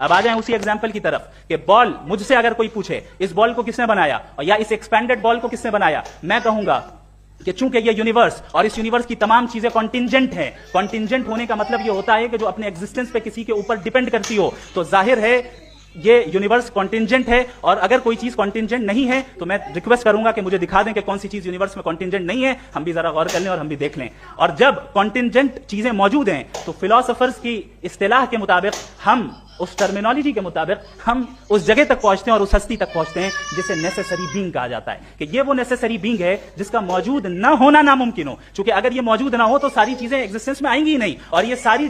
अब आ जाएं उसी एग्जाम्पल की तरफ कि बॉल मुझसे अगर कोई पूछे इस बॉल को किसने बनाया और या इस एक्सपेंडेड बॉल को किसने बनाया, मैं कहूंगा कि चूंकि ये यूनिवर्स और इस यूनिवर्स की तमाम चीजें कॉन्टिंजेंट हैं। कॉन्टिंजेंट होने का मतलब ये होता है कि जो अपने एग्जिस्टेंस पे किसी के ऊपर डिपेंड करती हो, तो जाहिर है ये यूनिवर्स कॉन्टिंजेंट है। और अगर कोई चीज कॉन्टिंजेंट नहीं है तो मैं रिक्वेस्ट करूंगा कि मुझे दिखा दें कि कौन सी चीज यूनिवर्स में कॉन्टिंजेंट नहीं है। हम भी जरा गौर कर लें और हम भी देख लें। और जब कॉन्टिंजेंट चीजें मौजूद हैं तो फिलोसोफर्स की इस्तिलाह के मुताबिक, हम उस टर्मिनोलॉजी के मुताबिक, हम उस जगह तक पहुंचते हैं और उस हस्ती तक पहुंचते हैं जिसे नेसेसरी बीइंग कहा जाता है, कि ये वो नेसेसरी बीइंग है जिसका मौजूद ना होना नामुमकिन हो। क्योंकि अगर ये मौजूद ना हो तो सारी चीजें एग्जिस्टेंस में आएंगी ही नहीं, और ये सारी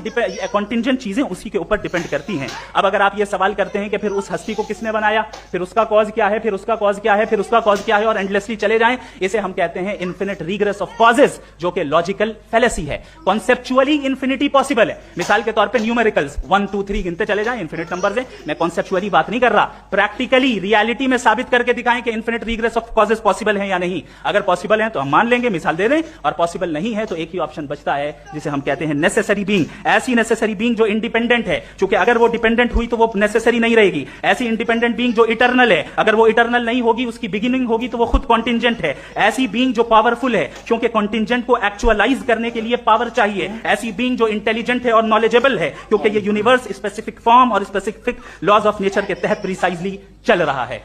कॉन्टिंजेंट चीजें उसी के ऊपर डिपेंड करती हैं। अब अगर आप ये सवाल करते हैं कि फिर उस हस्ती को किसने बनाया, फिर उसका कॉज क्या है, फिर उसका कॉज क्या है, फिर उसका कॉज क्या है, और एंडलेसली चले जाएं, इसे हम कहते हैं इन्फिनिट रिग्रेस ऑफ कॉजेस, जो कि लॉजिकल फेलेसी है। कॉन्सेप्चुअली इन्फिनिटी पॉसिबल है। मिसाल के तौर पर न्यूमेरिकल्स 1 2 3 गिनते चले जाएं, इन्फिनिट नंबर है। मैं कॉन्सेप्चुअली बात नहीं कर रहा, प्रैक्टिकली रियलिटी में साबित करके दिखाएं कि infinite regress of causes possible है या नहीं। अगर पॉसिबल है तो हम मान लेंगे, मिसाल दे दें, और पॉसिबल नहीं है तो एक ही ऑप्शन बचता है जिसे हम कहते हैं नेसेसरी बीइंग। ऐसी नेसेसरी बीइंग जो इंडिपेंडेंट है, क्योंकि अगर वो डिपेंडेंट हुई तो वो नेसेसरी नहीं रहेगी। ऐसी इंडिपेंडेंट बीइंग जो इटर्नल है, अगर वो इटर्नल नहीं होगी, उसकी बिगिनिंग होगी, तो वो खुद कॉन्टिंजेंट है। ऐसी बीइंग जो पावरफुल है, क्योंकि कॉन्टिंजेंट को एक्चुअलाइज करने के लिए पावर चाहिए। ऐसी बीइंग जो इंटेलिजेंट है और नॉलेजेबल है, क्योंकि ये यूनिवर्स स्पेसिफिक फॉर्म और स्पेसिफिक लॉज ऑफ नेचर के तहत प्रिसाइजली चल रहा है।